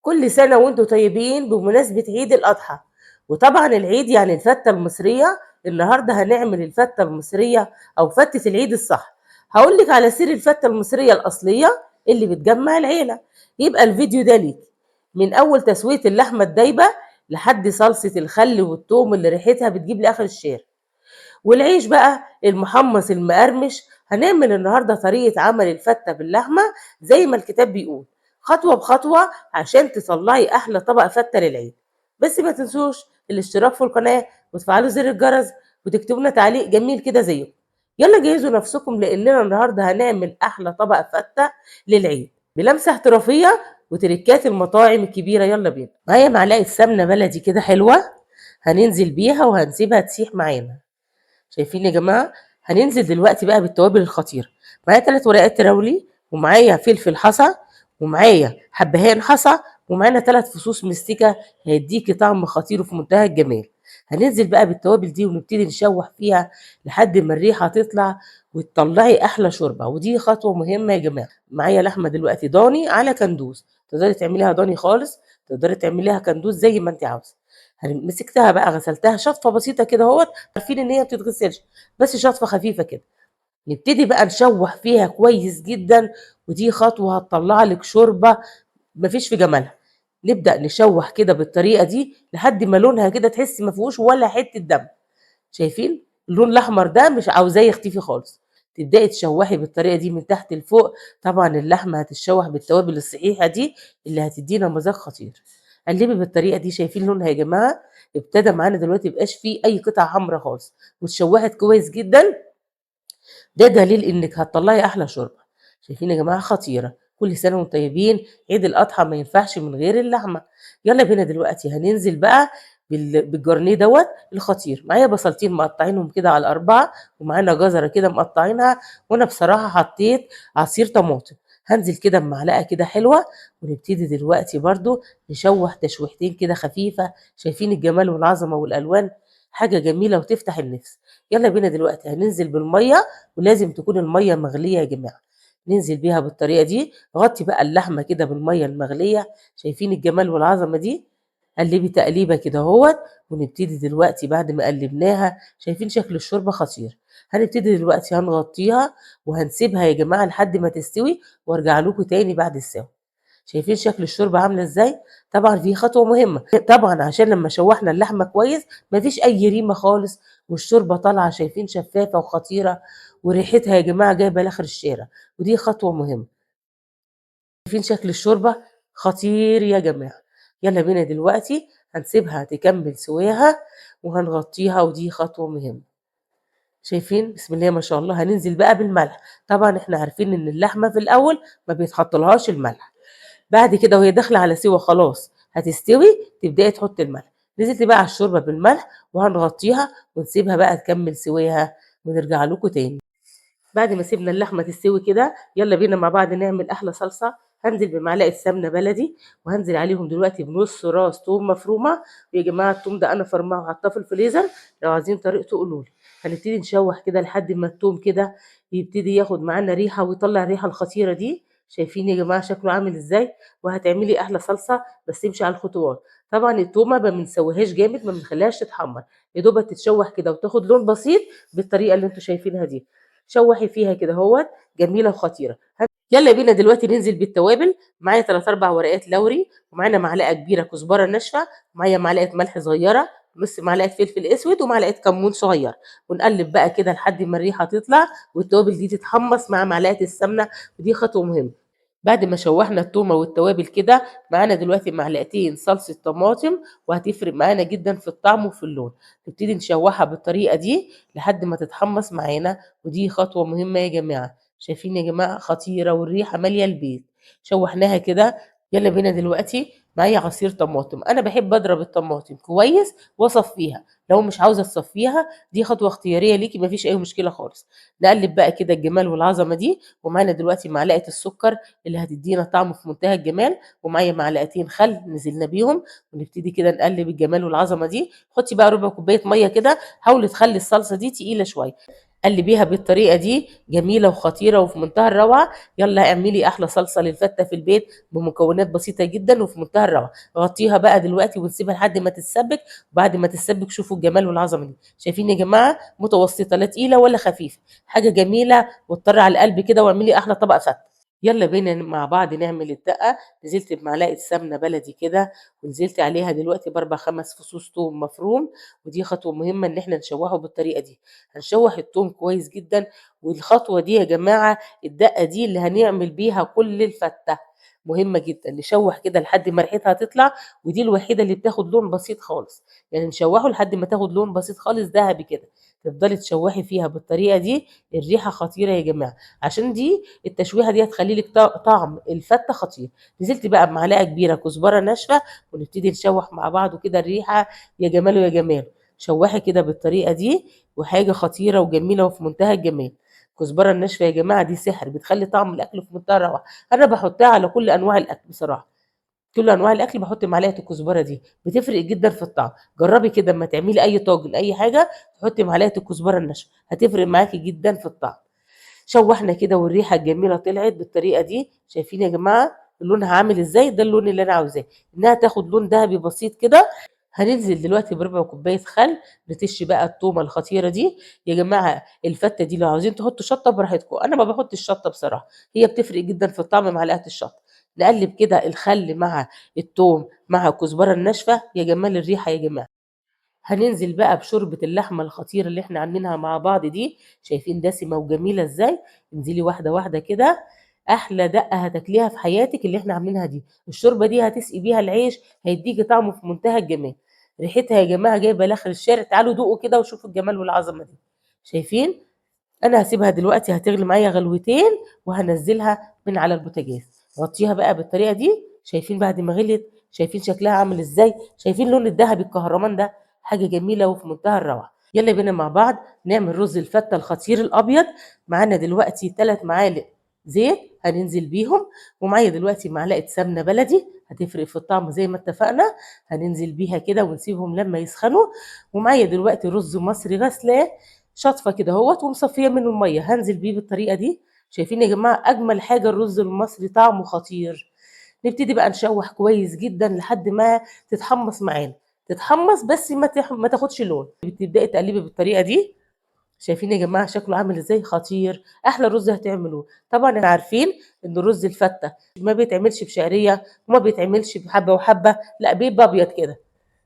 كل سنة وانتم طيبين بمناسبة عيد الأضحى. وطبعا العيد يعني الفتة المصرية. النهاردة هنعمل الفتة المصرية أو فتة العيد الصح. هقولك على سر الفتة المصرية الأصلية اللي بتجمع العيلة. يبقى الفيديو ده ليك، من أول تسوية اللحمة الدايبة لحد صلصة الخل والثوم اللي ريحتها بتجيب لآخر الشارع. والعيش بقى المحمص المقرمش. هنعمل النهارده طريقة عمل الفتة باللحمة زي ما الكتاب بيقول، خطوة بخطوة، عشان تطلعي أحلى طبق فتة للعيد. بس ما تنسوش الاشتراك في القناة وتفعلوا زر الجرس وتكتبوا لنا تعليق جميل كده زيكم. يلا جهزوا نفسكم لأننا النهارده هنعمل أحلى طبق فتة للعيد بلمسة احترافية وتركات المطاعم الكبيرة. يلا بينا. معايا معلقة سمنة بلدي كده حلوة، هننزل بيها وهنسيبها تسيح معانا. شايفين يا جماعة؟ هننزل دلوقتي بقى بالتوابل الخطيرة. معايا 3 ورقات تراولي، ومعايا فلفل حصى، ومعايا حبهان حصى، ومعانا 3 فصوص مستكة هيديكي طعم خطير وفي منتهى الجمال. هننزل بقى بالتوابل دي ونبتدي نشوح فيها لحد ما الريحة تطلع وتطلعي أحلى شوربة. ودي خطوة مهمة يا جماعة. معايا لحمة دلوقتي ضاني على كندوز، تقدري تعمليها ضاني خالص، تقدري تعمليها كندوز زي ما انت عاوزة. مسكتها بقى غسلتها شطفة بسيطة كده اهوت، عارفين ان هي ما بتتغسلش، بس شطفة خفيفة كده. نبتدي بقى نشوح فيها كويس جدا، ودي خطوة هتطلع لك شوربة مفيش في جمالها. نبدأ نشوح كده بالطريقة دي لحد ما لونها كده تحسي ما فيهوش ولا حتة دم. شايفين اللون الاحمر ده؟ مش عاوزاه يختفي خالص. تبدأي تشوحي بالطريقة دي من تحت لفوق. طبعا اللحمة هتتشوح بالتوابل الصحيحة دي اللي هتدينا مذاق خطير. قلبي بالطريقة دي. شايفين لونها يا جماعة؟ ابتدى معانا دلوقتي مبقاش فيه أي قطع حمراء خالص، واتشوحت كويس جدا. ده دليل إنِّك هتطلّعي أحلى شوربة. شايفين يا جماعة؟ خطيرة. كل سنة وأنتم طيبين. عيد الأضحى ما ينفعش من غير اللحمة. يالّا بينا دلوقتي هننزل بقى بالجرنيه دوّة الخطير. معايا بصلتين مقطّعينهم كده على 4، ومعانا جزرة كده مقطّعينها، وأنا بصراحة حطّيت عصير طماطم. هانزل كده بمعلقة كده حلوة، ونبتدي دلوقتي برضه نشوّح تشويحتين كده خفيفة. شايفين الجمال والعظمة والألوان؟ حاجة جميلة وتفتح النِّفس. يالّا بينا دلوقتي هننزل بالمَيّة، ولازم تكون المَيّة مغلية يا جماعة. ننزل بيها بالطريقة دي، غطّي بقى اللحمة كده بالمَيّة المغلية. شايفين الجمال والعظمة دي؟ قلّبي تقليبة كده أهوّة، ونبتدي دلوقتي بعد ما قلّبناها. شايفين شكل الشوربة خطير. هنبتدي دلوقتي هنغطّيها وهنسيبها يا جماعة لحد ما تستوي، وارجع لكم تاني بعد السوا. شايفين شكل الشوربة عاملة إزاي؟ طبعًا دي خطوة مهمة، طبعًا عشان لمّا شوّحنا اللحمة كويس ما فيش أي ريمة خالص، والشوربة طالعة شايفين شفافة وخطيرة، وريحتها يا جماعة جايبة لآخر الشارع. ودي خطوة مهمة. شايفين شكل الشوربة؟ خطير يا جماعة. يالّا بينا دلوقتي هنسيبها تكمّل سواها وهنغطّيها، ودي خطوة مهمة. شايفين؟ بسم الله ما شاء الله. هننزل بقى بالملح. طبعًا إحنا عارفين إن اللحمة في الأول ما بيتحطّلهاش الملح. بعد كده وهي داخلة على سِوَى خلاص هتستوي، تبدئي تحطّي الملح. نزلتِ بقى على الشوربة بالملح وهنغطّيها ونسيبها بقى تكمّل سواها ونرجع لكم تاني. بعد ما سِبنا اللحمة تستوي كده، يالّا بينا مع بعض نعمل أحلى صلصة. هانزل بمعلقة سمنة بلدي، وهانزل عليهم دلوقتي بنُص راس توم مفرومة. ويا جماعة التوم ده أنا فارماه وحاطاه في الفريزر، لو عايزين طريقته قولوا لي. هنبتدي نشوّح كده لحد ما التوم كده يبتدي ياخد معانا ريحة ويطلّع الريحة الخطيرة دي. شايفين يا جماعة شكله عامل إزاي؟ وهتعملي أحلى صلصة، بس امشي على الخطوات. طبعًا التومة ما بنسوّيهاش جامد، ما بنخلّيهاش تتحمّر، يا دوبك تتشوّح كده وتاخد لون بسيط بالطريقة اللي أنتم شايفينها دي. شوّحي فيها كده أهوّة، جميلة وخطيرة. يالّا بينا دلوقتي ننزل بالتوابل. معايا 3، 4 ورقات لوري، ومعانا معلقة كبيرة كزبرة ناشفة، ومعايا معلقة ملح صغيرة، نُص معلقة فلفل أسود، ومعلقة كمون صغير. ونقلّب بقى كده لحد ما الريحة تطلع والتوابل دي تتحمّص مع معلقة السمنة. ودي خطوة مهمة. بعد ما شوّحنا التومة والتوابل كده، معانا دلوقتي معلقتين صلصة طماطم، وهتفرق معانا جدًا في الطعم وفي اللون. نبتدي نشوّحها بالطريقة دي لحد ما تتحمّص معانا. ودي خطوة مهمة يا جماعة. شايفين يا جماعة؟ خطيرة والريحة مالية البيت. شوّحناها كده. يالّا بينا دلوقتي. معايا عصير طماطم. أنا باحب أضرب الطماطم كويس وأصفّيها. لو مش عاوزة تصفّيها دي خطوة اختيارية ليكِ، ما فيش أي مشكلة خالص. نقلّب بقى كده الجمال والعظمة دي. ومعانا دلوقتي معلقة السكر اللي هتدّينا طعم في منتهى الجمال، ومعايا معلقتين خل نزلنا بيهم. ونبتدي كده نقلّب الجمال والعظمة دي. حطّي بقى ربع كوباية مَيّة كده، حاولي تخلّي الصلصة دي تقيلة شوية. قلبيها بالطريقة دي جميلة وخطيرة وفي منتهى الروعة. يلا اعملي أحلى صلصة للفتة في البيت بمكونات بسيطة جدا وفي منتهى الروعة. غطيها بقى دلوقتي ونسيبها لحد ما تتسبك، وبعد ما تتسبك شوفوا الجمال والعظمة دي. شايفين يا جماعة؟ متوسطة، لا تقيلة ولا خفيفة، حاجة جميلة وتطر على القلب كده. واعملي أحلى طبق فتة. يلا بينا مع بعض نعمل الدقة. نزلت بمعلقة سمنة بلدي كده، ونزلت عليها دلوقتي بأربع خمس فصوص توم مفروم. ودي خطوة مهمة إن احنا نشوحه بالطريقة دي. هنشوح التوم كويس جدا. والخطوة دي يا جماعة، الدقة دي اللي هنعمل بيها كل الفتة، مهمة جدا. نشوح كده لحد ما ريحتها تطلع، ودي الوحيدة اللي بتاخد لون بسيط خالص. يعني نشوحه لحد ما تاخد لون بسيط خالص ذهبي كده. تفضلي تشوحي فيها بالطريقة دي. الريحة خطيرة يا جماعة، عشان دي التشويحة دي هتخلي لك طعم الفتة خطير. نزلت بقى بمعلقة كبيرة كزبرة ناشفة، ونبتدي نشوح مع بعض كده. الريحة يا جمال ويا جمال. شوحي كده بالطريقة دي، وحاجة خطيرة وجميلة وفي منتهى الجمال. الكزبرة الناشفة يا جماعة دي سحر، بتخلي طعم الأكل في منتهى الروعة. أنا بحطها على كل أنواع الأكل بصراحة. كل أنواع الأكل باحط معلقة الكزبرة دي، بتفرق جدًا في الطعم. جربي كده أمّا تعملي أي طاجن أي حاجة، تحطي معلقة الكزبرة الناشفة، هتفرق معاكِ جدًا في الطعم. شوّحنا كده والريحة الجميلة طلعت بالطريقة دي. شايفين يا جماعة لونها عامل إزاي؟ ده اللون اللي أنا عاوزاه، إنها تاخد لون دهبي بسيط كده. هننزل دلوقتي بربع كوباية خل، نطش بقى التومة الخطيرة دي. يا جماعة الفتة دي لو عاوزين تحطوا شطة براحتكم، أنا ما باحطش شطة بصراحة، هي بتفرق جدًا في الطعم معلقة الشطة. نقلب كده الخل مع التوم مع الكزبرة الناشفة، يا جمال الريحة يا جماعة. هننزل بقى بشوربة اللحمة الخطيرة اللي إحنا عاملينها مع بعض دي. شايفين دسمة وجميلة إزاي؟ انزلي واحدة واحدة كده. أحلى دقة هتاكليها في حياتِك اللي إحنا عاملينها دي. الشوربة دي هتسقي بيها العيش، هيديكِ طعمه في منتهى الجمال. ريحتها يا جماعة جايبة لآخر الشارع. تعالوا دوقوا كده وشوفوا الجمال والعظمة دي. شايفين؟ أنا هاسيبها دلوقتي هتغلي معايا غلوتين، وهانزّلها من على البوتاجاز. غطّيها بقى بالطريقة دي. شايفين بعد ما غليت؟ شايفين شكلها عامل إزاي؟ شايفين لون الدهبي الكهرمان ده؟ حاجة جميلة وفي منتهى الروعة. يالّا بينا مع بعض نعمل رز الفتة الخطير الأبيض. معانا دلوقتي 3 معالق زيت هننزل بيهم، ومعايا دلوقتي معلقة سمنة بلدي هتفرق في الطعم زي ما اتفقنا. هننزل بيها كده ونسيبهم لمّا يسخنوا. ومعايا دلوقتي رز مصري غسلاه شاطفة كدهوّة ومصفية منه المَيّة، هانزل بيه بالطريقة دي. شايفين يا جماعة أجمل حاجة الرز المصري طعمه خطير. نبتدي بقى نشوّح كويس جدًا لحد ما تتحمّص معانا. تتحمّص بس ما تاخدش لون. بتبدئي تقلّبي بالطريقة دي. شايفين يا جماعة شكله عامل إزاي؟ خطير. أحلى رز هتعملوه. طبعًا إحنا عارفين إن رز الفتة ما بيتعملش بشعرية وما بيتعملش بحبة وحبة، لأ بيبقى أبيض كده.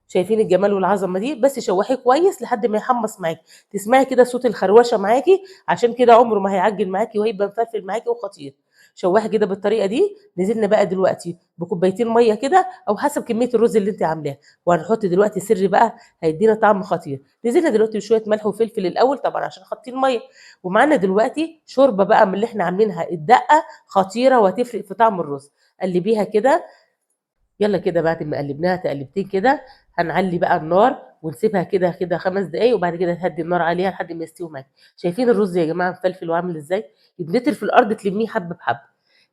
شايفين الجمال والعظمة دي؟ بس شوّحيه كويس لحد ما يحمّص معاكِ. تسمعي كده صوت الخروشة معاكِ، عشان كده عمره ما هيعجِّن معاكِ وهيبقى مفلفل معاكِ وخطير. شوّحي كده بالطريقة دي. نزلنا بقى دلوقتي بكوبايتين مَيّة كده أو حسب كمية الرز اللي أنتِ عاملاها. وهنحط دلوقتي سر بقى هيدّينا طعم خطير. نزلنا دلوقتي بشوية ملح وفلفل الأول طبعًا عشان حاطين مَيّة. ومعانا دلوقتي شوربة بقى من اللي إحنا عاملينها الدقة خطيرة وهتفرق في طعم الرز. قلّبيها كده. يالّا كده بعد ما قلّبناها تقليبتين كده، هنعلّي بقى النار ونسيبها كده 5 دقايق، وبعد كده نهدّي النار عليها لحد ما يستوي معاكِ. شايفين الرز يا جماعة مفلفل وعامل إزاي؟ يتنطر في الأرض تلمّيه حبّة بحبّة.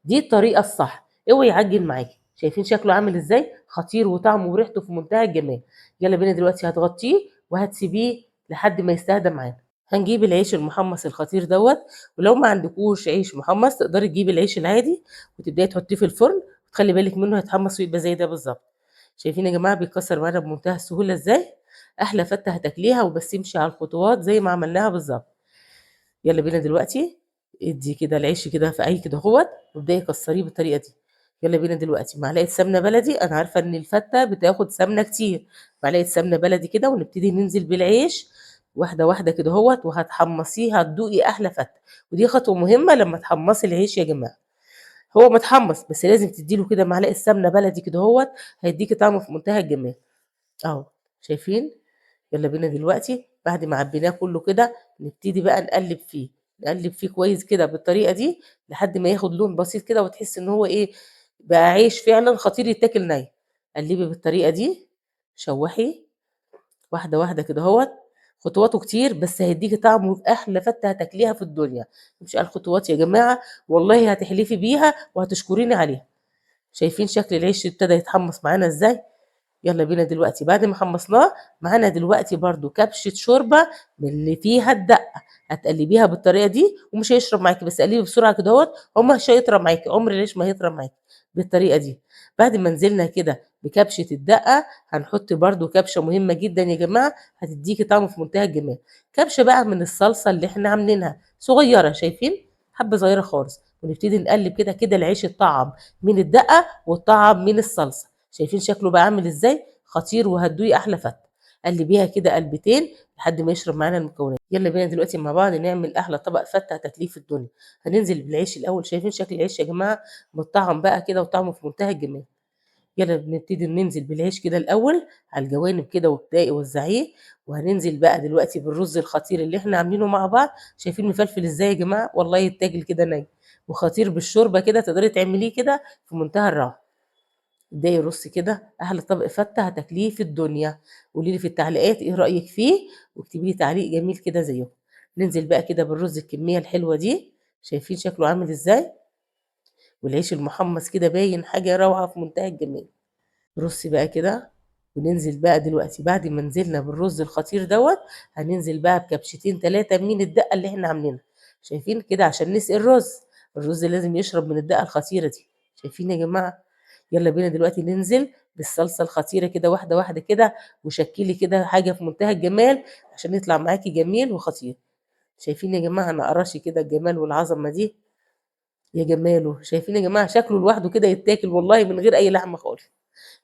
دي الطريقة الصح، اوعي يعجِّن معاكِ. شايفين شكله عامل إزاي؟ خطير وطعمه وريحته في منتهى الجمال. يالّا بينا دلوقتي هتغطّيه وهتسيبيه لحد ما يستهدى معانا. هنجيب العيش المحمّص الخطير دوّة، ولو ما عندكوش عيش محمّص تقدري تجيبي العيش العادي وتبدئي تحطيه في الفرن. وتخلّي بالِك منه هيتحمّص ويبقى زي ده بالضبط. شايفين يا جماعة بيتكسّر معانا بمنتهى السهولة إزاي؟ أحلى فتّة هتاكليها وبس امشي على الخطوات زي ما عملناها بالضبط. يالّا بينا دلوقتي ادّي كده العيش كده في عيش كدهوّة وابدئي كسّريه بالطريقة دي. يالّا بينا دلوقتي معلقة سمنة بلدي. أنا عارفة إن الفتّة بتاخد سمنة كتير. معلقة سمنة بلدي كده ونبتدي ننزل بالعيش واحدة، واحدة كدهوّة وهتحمّصيه هتدوقي أحلى فتّة. ودي خطوة مهمة لمّا تحمّصي العيش يا جماعة. هو متحمّص بس لازم تدّي له كده معلقة سمنة بلدي كدهوّة، هيدّيكِ طعم في منتهى الجمال. أهو. شايفين؟ يالّا بينا دلوقتي بعد ما عبيناه كلّه كده نبتدي بقى نقلّب فيه. نقلّب فيه كويس كده بالطريقة دي لحد ما ياخد لون بسيط كده وتحسّي إن هو إيه، بقى عيش فعلًا خطير يتاكل ني. قلّبي بالطريقة دي. شوّحي واحدة، واحدة كدهوّة. خطواته كتير بس هيدّيكِ طعم وأحلى فتّة هتاكليها في الدنيا. امشي على الخطوات يا جماعة والله هتحلفي بيها وهتشكريني عليها. شايفين شكل العيش ابتدى يتحمّص معانا إزاي؟ يلا بينا دلوقتي بعد ما حمصناه معانا دلوقتي برضو كبشة شوربة من اللي فيها الدقة. هتقلبيها بالطريقة دي ومش هيشرب معاكي، بس قلبي بسرعة كده اهوت، هو مش هيطرى معاكي، عمر ليش ما هيطرى معاكي بالطريقة دي. بعد ما نزلنا كده بكبشة الدقة هنحط برضو كبشة مهمة جدا يا جماعة، هتديكي طعم في منتهى الجمال. كبشة بقى من الصلصة اللي احنا عاملينها صغيرة، شايفين؟ حبة صغيرة خالص، ونبتدي نقلب كده كده العيش الطعم من الدقة والطعم من الصلصة. شايفين شكله بقى عامل ازاي؟ خطير وهتدوقي احلى فتة. قلبيها كده قلبتين لحد ما يشرب معانا المكونات. يلا بينا دلوقتي مع بعض نعمل احلى طبق فتة هتاكليه في الدنيا. هننزل بالعيش الاول، شايفين شكل العيش يا جماعه؟ متطعم بقى كده وطعمه في منتهى الجمال. يلا بنبتدي ننزل بالعيش كده الاول على الجوانب كده وابدأي وزعيه. وهننزل بقى دلوقتي بالرز الخطير اللي احنا عاملينه مع بعض. شايفين مفلفل ازاي يا جماعه؟ والله يتاكل كده ني، وخطير بالشوربه كده، تقدري تعمليه كده في منتهى الروعه. ابدأي رصي كده احلى طبق فته هتاكليه في الدنيا. قولي لي في التعليقات ايه رايك فيه، واكتبي لي تعليق جميل كده زيه. ننزل بقى كده بالرز الكميه الحلوه دي، شايفين شكله عامل ازاي؟ والعيش المحمص كده باين حاجه روعه في منتهى الجمال. رصي بقى كده. وننزل بقى دلوقتي بعد ما نزلنا بالرز الخطير دوت، هننزل بقى بكبشتين 3 من الدقه اللي احنا عاملينها. شايفين كده؟ عشان نسقي الرز، الرز لازم يشرب من الدقه الخطيره دي. شايفين يا جماعه؟ يلا بينا دلوقتي ننزل بالصلصه الخطيره كده واحده واحده كده، وشكلي كده حاجه في منتهى الجمال عشان يطلع معاكي جميل وخطير. شايفين يا جماعه؟ انا قراشي كده الجمال والعظمه دي. يا جماله! شايفين يا جماعه شكله لوحده كده يتاكل والله من غير اي لحمه خالص.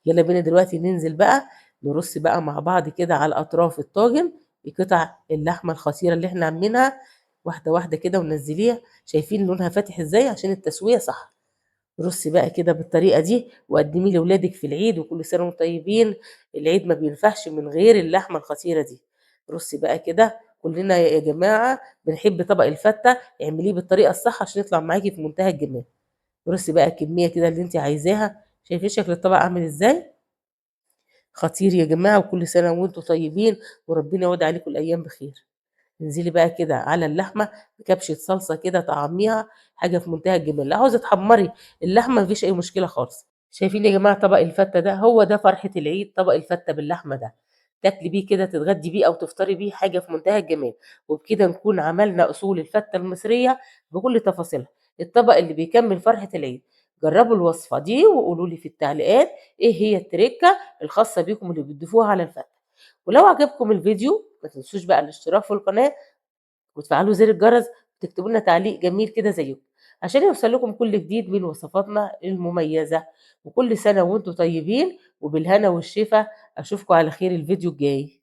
يلا بينا دلوقتي ننزل بقى نرص بقى مع بعض كده على اطراف الطاجن قطع اللحمه الخطيره اللي احنا عاملينها، واحده واحده كده وننزليها. شايفين لونها فاتح ازاي؟ عشان التسويه صح. رصي بقى كده بالطريقه دي وقدميه لاولادك في العيد، وكل سنه وانتم طيبين. العيد ما بينفعش من غير اللحمه الخطيره دي. رصي بقى كده، كلنا يا جماعه بنحب طبق الفته، اعمليه بالطريقه الصح عشان يطلع معاكي في منتهى الجمال. رصي بقى الكميه كده اللي انت عايزاها. شايفين شكل الطبق عامل ازاي؟ خطير يا جماعة، وكل سنة وانتم طيبين، وربنا يعود عليكم الأيام بخير. انزلي بقى كده على اللحمة بكبشة صلصة كده طعميها حاجة في منتهى الجمال. لو عاوزة تحمري اللحمة مفيش أي مشكلة خالص. شايفين يا جماعة طبق الفتة ده؟ هو ده فرحة العيد، طبق الفتة باللحمة ده. تاكلي بيه كده، تتغدي بيه أو تفطري بيه، حاجة في منتهى الجمال. وبكده نكون عملنا أصول الفتة المصرية بكل تفاصيلها، الطبق اللي بيكمل فرحة العيد. جربوا الوصفة دي وقولوا لي في التعليقات ايه هي التركة الخاصة بيكم اللي بتضيفوها على الفتة. ولو عجبكم الفيديو ما تنسوش بقى الاشتراك في القناة وتفعلوا زر الجرس، وتكتبوا لنا تعليق جميل كده زيكم عشان يوصل لكم كل جديد من وصفاتنا المميزة. وكل سنة وانتم طيبين وبالهنا والشفا. اشوفكم على خير الفيديو الجاي.